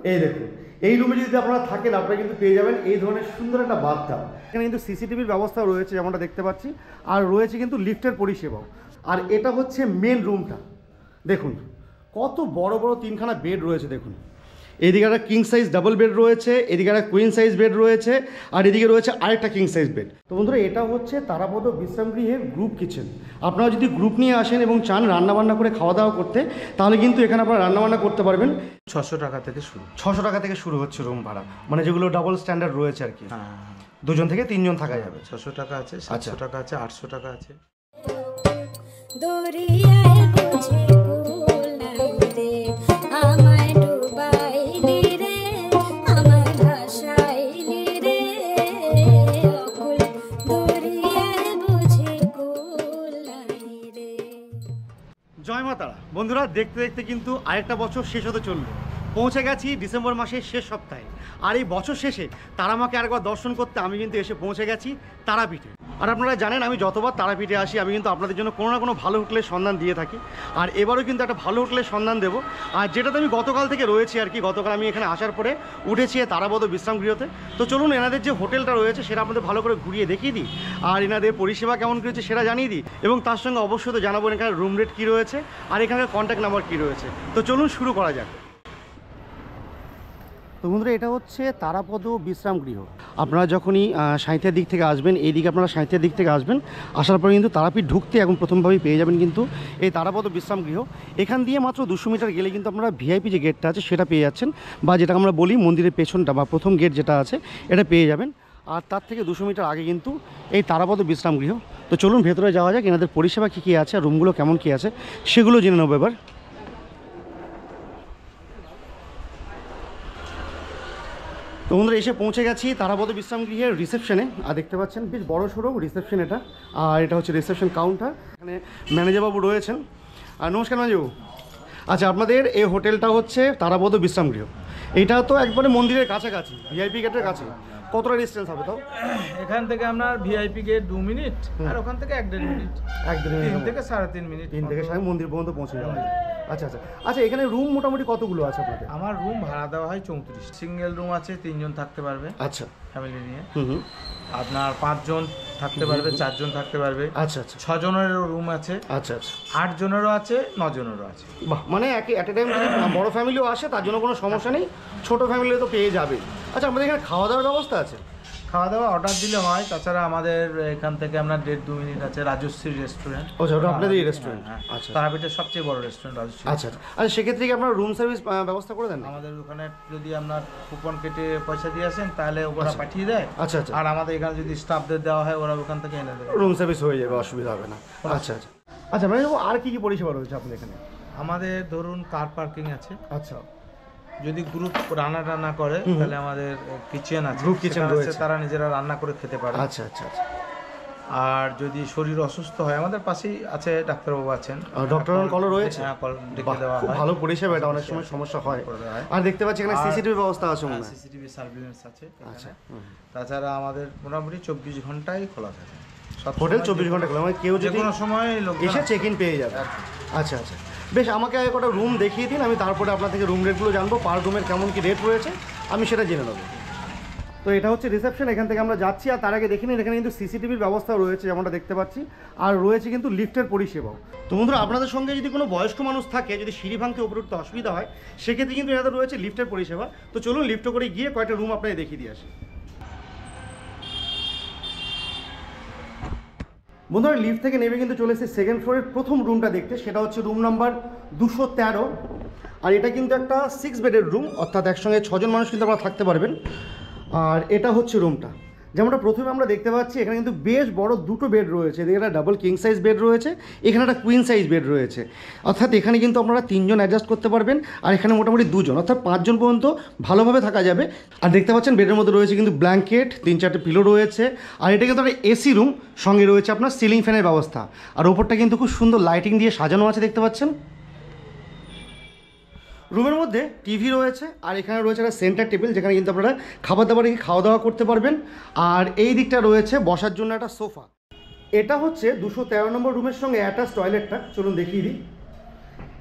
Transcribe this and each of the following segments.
এই দেখুন, এই রুমে যদি আপনারা থাকেন আপনারা কিন্তু পেয়ে যাবেন এই ধরনের সুন্দর একটা বাথটাব। এখানে কিন্তু সিসিটিভির ব্যবস্থা রয়েছে যেমনটা দেখতে পাচ্ছি, আর রয়েছে কিন্তু লিফটের পরিষেবাও। আর এটা হচ্ছে মেন রুমটা। দেখুন কত বড় বড় তিনখানা বেড রয়েছে। দেখুন এদিকে একটা কিং সাইজ ডাবল বেড রয়েছে, এদিকে একটা কুইন সাইজ বেড রয়েছে, আর এদিকে রয়েছে আরেকটা কিং সাইজ বেড। তো বন্ধুরা এটা হচ্ছে তারাপদ বিশ্রামগৃহের গ্রুপ কিচেন। আপনারা যদি গ্রুপ নিয়ে আসেন এবং চান রান্নাবান্না করে খাওয়া দাওয়া করতে, তাহলে কিন্তু এখানে আপনারা রান্নাবান্না করতে পারবেন। 600 টাকা থেকে শুরু। 600 টাকা থেকে শুরু হচ্ছে রুম ভাড়া, মানে যেগুলো ডাবল স্ট্যান্ডার্ড রয়েছে আর কি। হ্যাঁ, দুজন থেকে তিনজন থাকা যাবে। 600 টাকা আছে, 700 টাকা আছে, 800 টাকা আছে। জয় মা তারা। বন্ধুরা দেখতে দেখতে কিন্তু আরেকটা বছর শেষ হতে চললো। পৌঁছে গেছি ডিসেম্বর মাসের শেষ সপ্তাহে। আর এই বছর শেষে তারামাকে আরেকবার দর্শন করতে আমি কিন্তু এসে পৌঁছে গেছি তারাপীঠে। আর আপনারা জানেন আমি যতবার তারাপীঠে আসি আমি কিন্তু আপনাদের জন্য কোনো না কোনো ভালো হোটেলের সন্ধান দিয়ে থাকি। আর এবারও কিন্তু একটা ভালো হোটেলের সন্ধান দেবো। আর যেটাতে আমি গতকাল থেকে রয়েছি আর কি। গতকাল আমি এখানে আসার পরে উঠেছি তারাপদ বিশ্রামগৃহতে। তো চলুন এনাদের যে হোটেলটা রয়েছে সেটা আপনাদের ভালো করে ঘুরিয়ে দেখিয়ে দিই, আর এনাদের পরিষেবা কেমন রয়েছে সেটা জানিয়ে দিই, এবং তার সঙ্গে অবশ্যই তো জানাবো এখানে রুম রেট কী রয়েছে আর এখানকার কন্ট্যাক্ট নাম্বার কী রয়েছে। তো চলুন শুরু করা যাক। তো বন্ধুরা এটা হচ্ছে তারাপদ বিশ্রামগৃহ। আপনারা যখনই সাঁইথিয়ার দিক থেকে আসবেন, এইদিকে আপনারা সাঁইথিয়ার দিক থেকে আসবেন, আসার পরে কিন্তু তারাপীঠ ঢুকতে এখন প্রথমভাবেই পেয়ে যাবেন কিন্তু এই তারাপদ বিশ্রামগৃহ। এখান দিয়ে মাত্র 200 মিটার গেলে কিন্তু আপনারা ভিআইপি যে গেটটা আছে সেটা পেয়ে যাচ্ছেন, বা যেটা আমরা বলি মন্দিরের পেছনটা বা প্রথম গেট যেটা আছে এটা পেয়ে যাবেন। আর তার থেকে 200 মিটার আগে কিন্তু এই তারাপদ বিশ্রামগৃহ। তো চলুন ভেতরে যাওয়া যাক, এনাদের পরিষেবা কী কী আছে আর রুমগুলো কেমন কী আছে সেগুলো জেনে নেবো এবার। তো বন্ধুরা এসে পৌঁছে গেছি তারাপদ বিশ্রামগৃহের রিসেপশনে। আর দেখতে পাচ্ছেন বেশ বড় সড়ো রিসেপশন এটা। আর এটা হচ্ছে রিসেপশন কাউন্টার। এখানে ম্যানেজারবাবু রয়েছেন। আর নমস্কার ম্যানেজারবাবু। আচ্ছা, আপনাদের এই হোটেলটা হচ্ছে তারাপদ বিশ্রামগৃহ। এটা তো একবারে মন্দিরের কাছাকাছি, ভিআইপি গেটের কাছে। কতটা ডিস্টেন্স হবে তাও? এখান থেকে আপনার ভিআইপি গেট 2 মিনিট, আর ওখান থেকে 1.5 মিনিট, 1.5 মিনিট, 3 থেকে 3.5 মিনিট, 3 থেকে 3.5 মন্দির পর্যন্ত পৌঁছে যাওয়া যায়। আচ্ছা আচ্ছা আচ্ছা, এখানে রুম মোটামুটি কতগুলো আছে আপনাদের? আমার রুম ভাড়া দেওয়া হয় 34। সিঙ্গেল রুম আছে, 3 জন থাকতে পারবে। আচ্ছা, ফ্যামিলি নিয়ে। হুম। আপনার 5 জন থাকতে পারবে, 4 জন থাকতে পারবে। আচ্ছা আচ্ছা, 6 জনেরও রুম আছে। আচ্ছা আচ্ছা, 8 জনেরও আছে, 9 জনেরও আছে। বাহ, মানে অ্যাট এ টাইম যদি বড় ফ্যামিলিও আসে তার জন্য কোনো সমস্যা নেই, ছোটো ফ্যামিলি তো পেয়ে যাবে। আচ্ছা, আমাদের এখানে খাওয়া দাওয়ার ব্যবস্থা আছে? খাওয়া দাওয়া অর্ডার দিলে হয়। তাছাড়া আমাদের এখান থেকে আপনার 1.5-2 মিনিট আছে রাজশ্রী রেস্টুরেন্ট। আচ্ছা, ওটা আপনাদের এই রেস্টুরেন্ট? আচ্ছা, তারাপীঠের সবচেয়ে বড় রেস্টুরেন্ট রাজশ্রী। আচ্ছা আচ্ছা আচ্ছা, সেক্ষেত্রে কি আপনার রুম সার্ভিস ব্যবস্থা করে দেন? আমাদের ওখানে যদি আপনার কুপন কেটে পয়সা দিয়ে আসেন তাহলে ওরা পাঠিয়ে দেয়। আচ্ছা আচ্ছা, আর আমাদের এখানে যদি স্টাফদের দেওয়া হয় ওরা ওখান থেকে এনে দেয়। রুম সার্ভিস হয়ে যাবে, অসুবিধা হবে না। আচ্ছা আচ্ছা আচ্ছা, মানে আর কি কি পরিষেবা রয়েছে আপনাদের এখানে? আমাদের ধরুন কার পার্কিং আছে। আচ্ছা, যদি গ্রুপ রান্না টান্না করে তাহলে আমাদের কিচেন আছে, গ্রুপ কিচেন রয়েছে, তারা নিজেরা রান্না করে খেতে পারে। আচ্ছা আচ্ছা আচ্ছা। আর যদি শরীর অসুস্থ হয় আমাদের পাশেই আছে ডাক্তারবাবু আছেন, ডক্টর কল রয়েছে। হ্যাঁ, কল ডেকে দেওয়া হয়। ভালো পরিষেবা, এটা অনেক সময় সমস্যা হয়। আর দেখতে পাচ্ছি এখানে সিসিটিভি ব্যবস্থা আছে, সিসিটিভি সার্ভিলেন্স আছে। আচ্ছা, তাছাড়া আমাদের মোটামুটি 24 ঘন্টাই খোলা থাকে। হোটেল 24 ঘন্টা খোলা, মানে কেউ যদি কোনো সময় এসে চেক ইন পেয়ে যাবে। আচ্ছা আচ্ছা, বেশ, আমাকে আগে কটা রুম দেখিয়ে দিন, আমি তারপরে আপনার থেকে রুম রেটগুলো জানবো, পার রুমের কেমন কি রেট রয়েছে আমি সেটা জেনে নেবো। তো এটা হচ্ছে রিসেপশন, এখান থেকে আমরা যাচ্ছি। আর তার আগে দেখে নিন এখানে কিন্তু সিসিটিভির ব্যবস্থা রয়েছে যেমনটা দেখতে পাচ্ছি, আর রয়েছে কিন্তু লিফটের পরিষেবাও। তো বন্ধুরা আপনাদের সঙ্গে যদি কোনো বয়স্ক মানুষ থাকে, যদি সিঁড়ি ভাঙতে উপরে উঠতে অসুবিধা হয়, সেক্ষেত্রে কিন্তু এনাদের রয়েছে লিফটের পরিষেবা। তো চলুন লিফটে করে গিয়ে কয়েকটা রুম আপনাদের দেখিয়ে দিয়ে আসি। বন্ধুরা লিফট থেকে নেমে কিন্তু চলে এসেছে সেকেন্ড ফ্লোরের প্রথম রুমটা দেখতে, সেটা হচ্ছে রুম নাম্বার 213। আর এটা কিন্তু একটা 6 বেডের রুম, অর্থাৎ একসঙ্গে 6 জন মানুষ কিন্তু আপনারা থাকতে পারবেন। আর এটা হচ্ছে রুমটা, যেমনটা প্রথমে আমরা দেখতে পাচ্ছি এখানে কিন্তু বেশ বড় দুটো বেড রয়েছে। এদিকে একটা ডাবল কিং সাইজ বেড রয়েছে, এখানে একটা কুইন সাইজ বেড রয়েছে। অর্থাৎ এখানে কিন্তু আপনারা 3 জন অ্যাডজাস্ট করতে পারবেন, আর এখানে মোটামুটি 2 জন, অর্থাৎ 5 জন পর্যন্ত ভালোভাবে থাকা যাবে। আর দেখতে পাচ্ছেন বেডের মধ্যে রয়েছে কিন্তু ব্ল্যাঙ্কেট, 3-4টে পিলো রয়েছে। আর এটা কিন্তু একটা এসি রুম, সঙ্গে রয়েছে আপনার সিলিং ফ্যানের ব্যবস্থা। আর ওপরটা কিন্তু খুব সুন্দর লাইটিং দিয়ে সাজানো আছে, দেখতে পাচ্ছেন। রুমের মধ্যে টিভি রয়েছে, আর এখানে রয়েছে একটা সেন্টার টেবিল, যেখানে কিন্তু আপনারা খাবার দাবার খাওয়া দাওয়া করতে পারবেন। আর এই দিকটা রয়েছে বসার জন্য একটা সোফা। এটা হচ্ছে 213 নম্বর রুমের সঙ্গে অ্যাটাচ টয়লেটটা, চলুন দেখিয়ে দিই।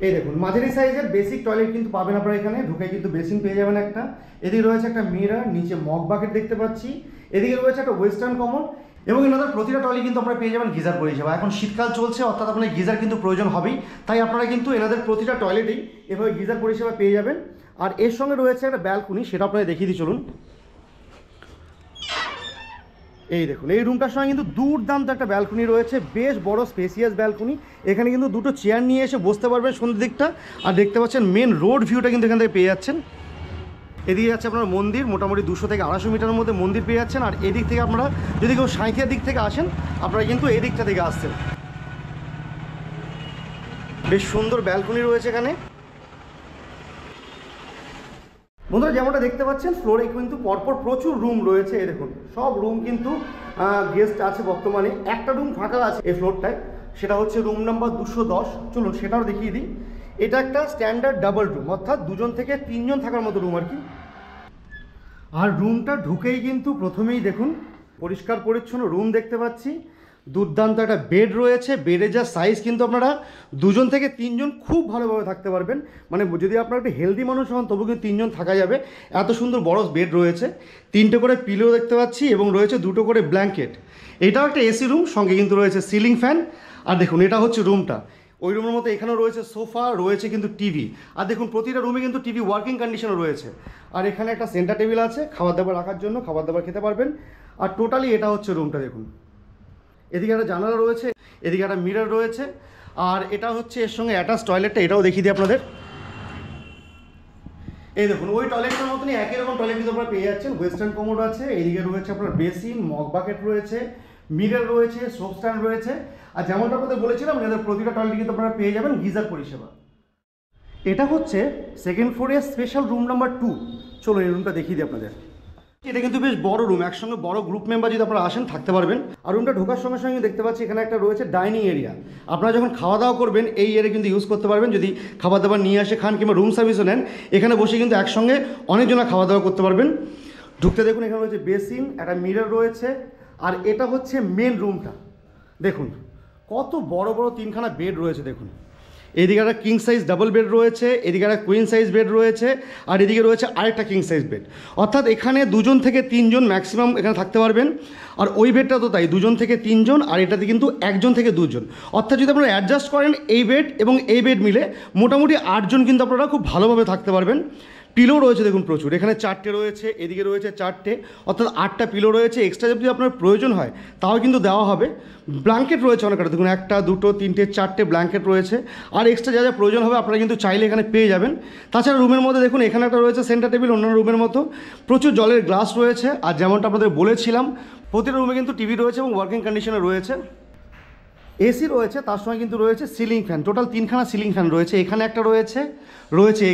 এই দেখুন মাঝারি সাইজের বেসিক টয়লেট কিন্তু পাবেন আপনারা এখানে, ঢুকে কিন্তু বেসিন পেয়ে যাবেন একটা, এদিকে রয়েছে একটা মিরর, নিচে মগ বাকেট দেখতে পাচ্ছি, এদিকে রয়েছে একটা ওয়েস্টার্ন কমন, এবং এনাদের প্রতিটা টয়লেট কিন্তু আপনারা পেয়ে যাবেন গিজার পরিষেবা। এখন শীতকাল চলছে, অর্থাৎ আপনার গিজার কিন্তু প্রয়োজন হবেই, তাই আপনারা কিন্তু এনাদের প্রতিটা টয়লেটেই এভাবে গিজার পরিষেবা পেয়ে যাবেন। আর এর সঙ্গে রয়েছে একটা ব্যালকনি, সেটা আপনারা দেখিয়ে দিই চলুন। এই দেখুন এই রুমটার সঙ্গে কিন্তু দুর্দান্ত একটা ব্যালকনি রয়েছে, বেশ বড় স্পেসিয়াস ব্যালকনি। এখানে কিন্তু দুটো চেয়ার নিয়ে এসে বসতে পারবেন সন্ধ্যের দিকটা। আর দেখতে পাচ্ছেন মেন রোড ভিউটা কিন্তু এখান থেকে পেয়ে যাচ্ছেন। এদিকে যাচ্ছে আপনার মন্দির, মোটামুটি 200 থেকে 250 মিটারের মধ্যে মন্দির পেয়ে যাচ্ছেন। আর এদিক থেকে আপনারা যদি কেউ সাঁইথিয়ার দিক থেকে আসেন, আপনারা কিন্তু এই দিকটা থেকে আসছেন। বেশ সুন্দর ব্যালকনি রয়েছে এখানে। বন্ধুরা যেমনটা দেখতে পাচ্ছেন ফ্লোরে কিন্তু পরপর প্রচুর রুম রয়েছে। এই দেখুন সব রুম কিন্তু গেস্ট আছে বর্তমানে। একটা রুম ফাঁকা আছে এই ফ্লোরটায়, সেটা হচ্ছে রুম নাম্বার 210। চলুন সেটাও দেখিয়ে দিই। এটা একটা স্ট্যান্ডার্ড ডাবল রুম, অর্থাৎ 2 থেকে 3 জন থাকার মতো রুম আর কি। আর রুমটা ঢুকেই কিন্তু প্রথমেই দেখুন পরিষ্কার পরিচ্ছন্ন রুম দেখতে পাচ্ছি। দুর্দান্ত একটা বেড রয়েছে, বেডের যা সাইজ কিন্তু আপনারা 2 থেকে 3 জন খুব ভালোভাবে থাকতে পারবেন। মানে যদি আপনারা একটু হেলদি মানুষ হন তবু কিন্তু 3 জন থাকা যাবে, এত সুন্দর বড় বেড রয়েছে। 3টে করে পিলো দেখতে পাচ্ছি এবং রয়েছে 2টো করে ব্ল্যাঙ্কেট। এটাও একটা এসি রুম, সঙ্গে কিন্তু রয়েছে সিলিং ফ্যান। আর দেখুন এটা হচ্ছে রুমটা, ওই রুমের মতো এখানেও রয়েছে সোফা, রয়েছে কিন্তু টিভি। আর দেখুন প্রতিটা রুমে কিন্তু টিভি ওয়ার্কিং কন্ডিশনে রয়েছে। আর এখানে একটা সেন্টার টেবিল আছে খাবার দাবার রাখার জন্য, খাবার দাবার খেতে পারবেন। আর টোটালি এটা হচ্ছে রুমটা দেখুন। এদিকে একটা জানালা রয়েছে, এদিকে একটা মিরর রয়েছে। আর এটা হচ্ছে এর সঙ্গে অ্যাটাচ টয়লেটটা, এটাও দেখিয়ে দিই আপনাদের। এই দেখুন ওই টয়লেটটার মতনই একই রকম টয়লেট কিন্তু আপনারা পেয়ে যাচ্ছেন। ওয়েস্টার্ন কমোড আছে, এইদিকে রয়েছে আপনার বেসিন, মগ বাকেট রয়েছে, মিরর রয়েছে, সোপ স্ট্যান্ড রয়েছে। আর যেমনটা আপনাদের বলেছিলাম এদের প্রতিটা টয়লেট কিন্তু আপনারা পেয়ে যাবেন গিজার পরিষেবা। এটা হচ্ছে সেকেন্ড ফ্লোরের স্পেশাল রুম নাম্বার 2। চলো এই রুমটা দেখিয়ে দিই আপনাদের। এটা কিন্তু বেশ বড় রুম, একসঙ্গে বড় গ্রুপ মেম্বার যদি আপনারা আসেন থাকতে পারবেন। আর রুমটা ঢোকার সঙ্গে সঙ্গে দেখতে পাচ্ছি এখানে একটা রয়েছে ডাইনিং এরিয়া। আপনারা যখন খাওয়া দাওয়া করবেন এই এরিয়া কিন্তু ইউজ করতে পারবেন, যদি খাবার দাবার নিয়ে আসে খান কিংবা রুম সার্ভিসও নেন, এখানে বসে কিন্তু একসঙ্গে অনেকজনা খাওয়া দাওয়া করতে পারবেন। ঢুকতে দেখুন এখানে রয়েছে বেসিন, একটা মিরর রয়েছে। আর এটা হচ্ছে মেন রুমটা, দেখুন কত বড় বড় 3খানা বেড রয়েছে। দেখুন এদিকে একটা কিং সাইজ ডাবল বেড রয়েছে, এদিকে একটা কুইন সাইজ বেড রয়েছে, আর এদিকে রয়েছে আরেকটা কিং সাইজ বেড। অর্থাৎ এখানে 2 থেকে 3 জন ম্যাক্সিমাম এখানে থাকতে পারবেন। আর ওই বেডটা তো তাই 2 থেকে 3 জন, আর এটাতে কিন্তু 1 থেকে 2 জন। অর্থাৎ যদি আপনারা অ্যাডজাস্ট করেন এই বেড এবং এই বেড মিলে মোটামুটি 8 জন কিন্তু আপনারা খুব ভালোভাবে থাকতে পারবেন। পিলো রয়েছে দেখুন প্রচুর, এখানে 4টে রয়েছে, এদিকে রয়েছে 4টে, অর্থাৎ 8টা পিলো রয়েছে। এক্সট্রা যদি আপনার প্রয়োজন হয় তাও কিন্তু দেওয়া হবে। ব্ল্যাঙ্কেট রয়েছে অনেকটা, দেখুন 1টা 2টো 3টে 4টে ব্ল্যাঙ্কেট রয়েছে। আর এক্সট্রা যা যা প্রয়োজন হবে আপনারা কিন্তু চাইলে এখানে পেয়ে যাবেন। তাছাড়া রুমের মধ্যে দেখুন এখানে একটা রয়েছে সেন্টার টেবিল, অন্যান্য রুমের মতো প্রচুর জলের গ্লাস রয়েছে। আর যেমনটা আপনাদের বলেছিলাম প্রতিটা রুমে কিন্তু টিভি রয়েছে এবং ওয়ার্কিং কন্ডিশনে রয়েছে। এসি রয়েছে, তার সঙ্গে কিন্তু রয়েছে সিলিং ফ্যান। টোটাল 3খানা সিলিং ফ্যান রয়েছে, এখানে একটা রয়েছে,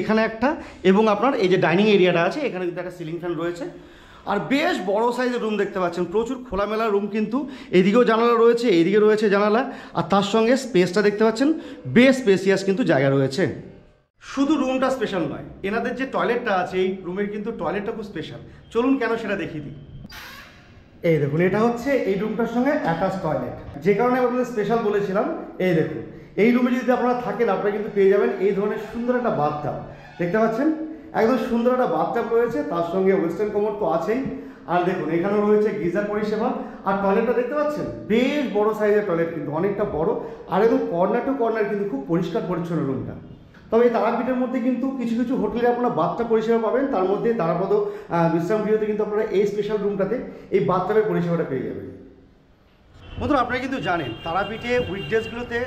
এখানে একটা, এবং আপনার এই যে ডাইনিং এরিয়াটা আছে এখানে কিন্তু একটা সিলিং ফ্যান রয়েছে। আর বেশ বড় সাইজের রুম দেখতে পাচ্ছেন, প্রচুর খোলামেলা রুম কিন্তু। এদিকেও জানালা রয়েছে, এইদিকে রয়েছে জানালা। আর তার সঙ্গে স্পেসটা দেখতে পাচ্ছেন, বেশ স্পেসিয়াস কিন্তু জায়গা রয়েছে। শুধু রুমটা স্পেশাল নয়, এনাদের যে টয়লেটটা আছে এই রুমের কিন্তু টয়লেটটা খুব স্পেশাল। চলুন কেন সেটা দেখিয়ে দিই। এই দেখুন এটা হচ্ছে এই রুমটার সঙ্গে অ্যাটাচ টয়লেট, যে কারণে আপনাদের স্পেশাল বলেছিলাম। এই দেখুন এই রুমে যদি আপনারা থাকেন আপনারা কিন্তু পেয়ে যাবেন এই ধরনের সুন্দর একটা বাথটাব। দেখতে পাচ্ছেন একদম সুন্দর একটা বাথটাব রয়েছে, তার সঙ্গে ওয়েস্টার্ন কমোড তো আছেই। আর দেখুন এখানেও রয়েছে গিজার পরিষেবা। আর টয়লেটটা দেখতে পাচ্ছেন বেশ বড় সাইজের টয়লেট, কিন্তু অনেকটা বড়। আর একদম কর্নার টু কর্নার কিন্তু খুব পরিষ্কার পরিচ্ছন্ন রুমটা। তবে এই তারাপীঠের মধ্যে কিন্তু কিছু কিছু হোটেলে আপনারা বাথটাব পরিষেবা পাবেন, তার মধ্যে তারাপদ বিশ্রাম গৃহতে কিন্তু আপনারা এই স্পেশাল রুমটাতে এই বাথটাবের পরিষেবাটা পেয়ে যাবেন। বন্ধুরা আপনারা কিন্তু জানেন তারাপীঠে উইকডেজগুলোতে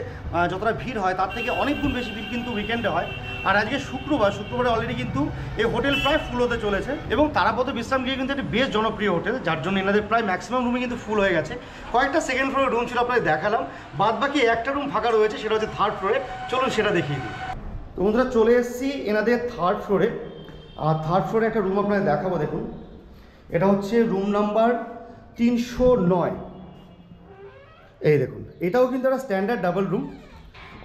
যতটা ভিড় হয় তার থেকে অনেক গুণ বেশি ভিড় কিন্তু উইকেন্ডে হয়। আর আজকে শুক্রবারে অলরেডি কিন্তু এই হোটেল প্রায় ফুল হতে চলেছে। এবং তারাপদ বিশ্রাম গৃহ কিন্তু একটি বেশ জনপ্রিয় হোটেল, যার জন্য এনাদের প্রায় ম্যাক্সিমাম রুমে কিন্তু ফুল হয়ে গেছে। কয়েকটা সেকেন্ড ফ্লোরের রুম ছিল আপনাদের দেখালাম, বাদ বাকি একটা রুম ফাঁকা রয়েছে, সেটা হচ্ছে 3rd ফ্লোরে। চলুন সেটা দেখিয়ে দিই। তো বন্ধুরা চলে এসেছি এনাদের 3rd ফ্লোরে। আর 3rd ফ্লোরে একটা রুম আপনাদের দেখাবো। দেখুন এটা হচ্ছে রুম নাম্বার 309। এই দেখুন এটাও কিন্তু একটা স্ট্যান্ডার্ড ডাবল রুম,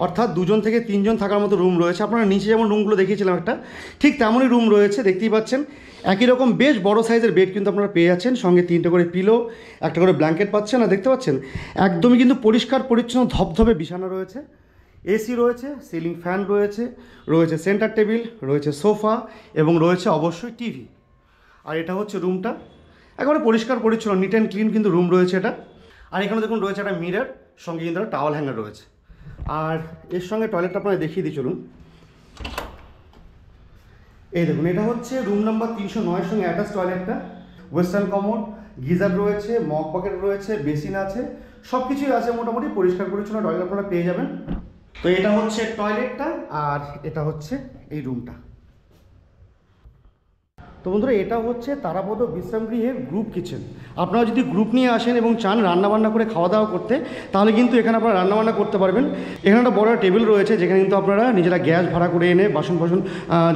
অর্থাৎ 2 থেকে 3 জন থাকার মতো রুম রয়েছে। আপনারা নিচে যেমন রুমগুলো দেখিয়েছিলাম একটা, ঠিক তেমনই রুম রয়েছে, দেখতেই পাচ্ছেন। একই রকম বেশ বড় সাইজের বেড কিন্তু আপনারা পেয়ে যাচ্ছেন, সঙ্গে 3টে করে পিলো, একটা করে ব্ল্যাঙ্কেট পাচ্ছেন। আর দেখতে পাচ্ছেন একদমই কিন্তু পরিষ্কার পরিচ্ছন্ন ধবধবে বিছানা রয়েছে। এসি রয়েছে, সিলিং ফ্যান রয়েছে, রয়েছে সেন্টার টেবিল, রয়েছে সোফা এবং রয়েছে অবশ্যই টিভি। আর এটা হচ্ছে রুমটা, একেবারে পরিষ্কার পরিচ্ছন্ন, নিট অ্যান্ড ক্লিন কিন্তু রুম রয়েছে এটা। আর এখানে দেখুন রয়েছে একটা মিরর, সঙ্গে কিন্তু একটা টাওয়াল হ্যাঙ্গার রয়েছে। আর এর সঙ্গে টয়লেটটা আপনাকে দেখিয়ে দিই চলুন। এই দেখুন, এটা হচ্ছে রুম নাম্বার 309 সঙ্গে অ্যাটাচ টয়লেটটা। ওয়েস্টার্ন কমোড, গিজার রয়েছে, মগ বাকেট রয়েছে, বেসিন আছে, সব কিছুই আছে, মোটামুটি পরিষ্কার পরিচ্ছন্ন টয়লেট আপনারা পেয়ে যাবেন। তো এটা হচ্ছে টয়লেটটা আর এটা হচ্ছে এই রুমটা। তো বন্ধুরা, এটা হচ্ছে তারাপদ বিশ্রামগৃহের গ্রুপ কিচেন। আপনারা যদি গ্রুপ নিয়ে আসেন এবং চান রান্নাবান্না করে খাওয়া দাওয়া করতে, তাহলে কিন্তু এখানে আপনারা রান্নাবান্না করতে পারবেন। এখানে একটা বড় টেবিল রয়েছে, যেখানে কিন্তু আপনারা নিজেরা গ্যাস ভাড়া করে এনে বাসন বাসন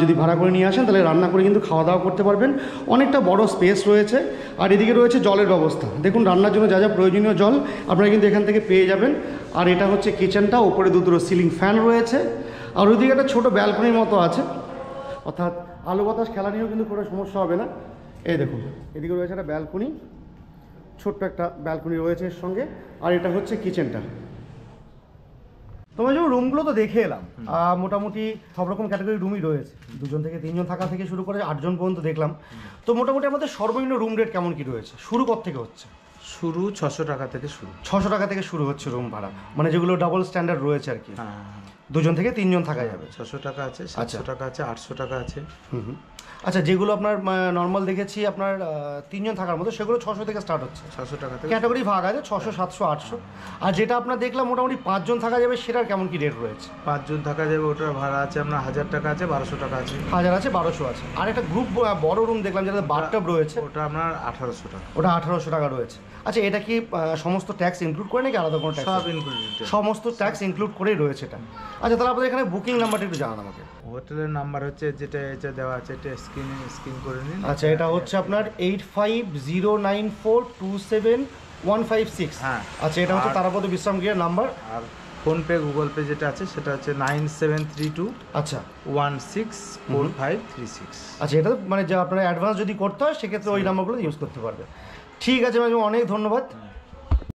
যদি ভাড়া করে নিয়ে আসেন, তাহলে রান্না করে কিন্তু খাওয়া দাওয়া করতে পারবেন। অনেকটা বড় স্পেস রয়েছে। আর এদিকে রয়েছে জলের ব্যবস্থা। দেখুন, রান্নার জন্য যা যা প্রয়োজনীয় জল আপনারা কিন্তু এখান থেকে পেয়ে যাবেন। আর এটা হচ্ছে কিচেনটা, উপরে দুটো সিলিং ফ্যান রয়েছে। আর ওইদিকে একটা ছোটো ব্যালকনির মতো আছে, অর্থাৎ আলো বাতাস খেলা নিয়েও কিন্তু কোনো সমস্যা হবে না। এই দেখুন, এদিকে রয়েছে একটা ব্যালকনি, ছোট্ট একটা ব্যালকনি রয়েছে এর সঙ্গে। আর এটা হচ্ছে কিচেনটা। তোমার যেমন রুমগুলো তো দেখে এলাম, মোটামুটি সব রকম ক্যাটাগরি রুমই রয়েছে, 2 থেকে 3 জন থাকা থেকে শুরু করে 8 জন পর্যন্ত দেখলাম। তো মোটামুটি আমাদের সর্বনিম্ন রুম রেট কেমন কি রয়েছে, শুরু কত থেকে হচ্ছে? শুরু 600 টাকা থেকে শুরু। 600 টাকা থেকে শুরু হচ্ছে রুম ভাড়া, মানে যেগুলো ডাবল স্ট্যান্ডার্ড রয়েছে আর কি। হ্যাঁ, 2 জন থেকে 3 জন থাকা যাবে। 600 টাকা আছে, 700 টাকা আছে, 800 টাকা আছে। আচ্ছা, যেগুলো আপনার নর্মাল দেখেছি আপনার 3 জন থাকার মতো, সেগুলো 600 থেকে স্টার্ট হচ্ছে। 600 টাকা থেকে ক্যাটাগরি ভাগ আছে, 600, 700, 800। আর যেটা আপনার দেখলাম মোটামুটি 5 জন থাকা যাবে, সেটার কেমন কি রেট রয়েছে? 5 জন থাকা যাবে, ওটার ভাড়া আছে আপনার 1000 টাকা আছে, 1200 টাকা আছে। 1000 আছে, 1200 আছে। আর একটা গ্রুপ বড় রুম দেখলাম, যেটাতে বাথটব রয়েছে, ওটা আপনার 1800 টাকা। ওটা 1800 টাকা রয়েছে। আচ্ছা, এটা কি সমস্ত ট্যাক্স ইনক্লুড করে নাকি আলাদা কোনো ট্যাক্স? সব ইনক্লুডেড, সমস্ত ট্যাক্স ইনক্লুড করেই রয়েছে এটা। আচ্ছা, তাহলে আপনাদের এখানে বুকিং নাম্বারটা একটু জানান আমাকে। হোটেলের নাম্বার হচ্ছে যেটা এটা দেওয়া আছে, এটা স্ক্রিন করে নিন। আচ্ছা, এটা হচ্ছে আপনার 8509427156। হ্যাঁ। আচ্ছা, এটা হচ্ছে তারাপদ বিশ্রামগৃহের নাম্বার। আর ফোনপে, গুগল পে যেটা আছে সেটা হচ্ছে 9732 আচ্ছা 164536। আচ্ছা, এটা মানে যে আপনারা অ্যাডভান্স যদি করতে হয়, সেক্ষেত্রে ওই নাম্বারগুলো ইউজ করতে পারবে। ঠিক আছে ম্যাডাম, অনেক ধন্যবাদ।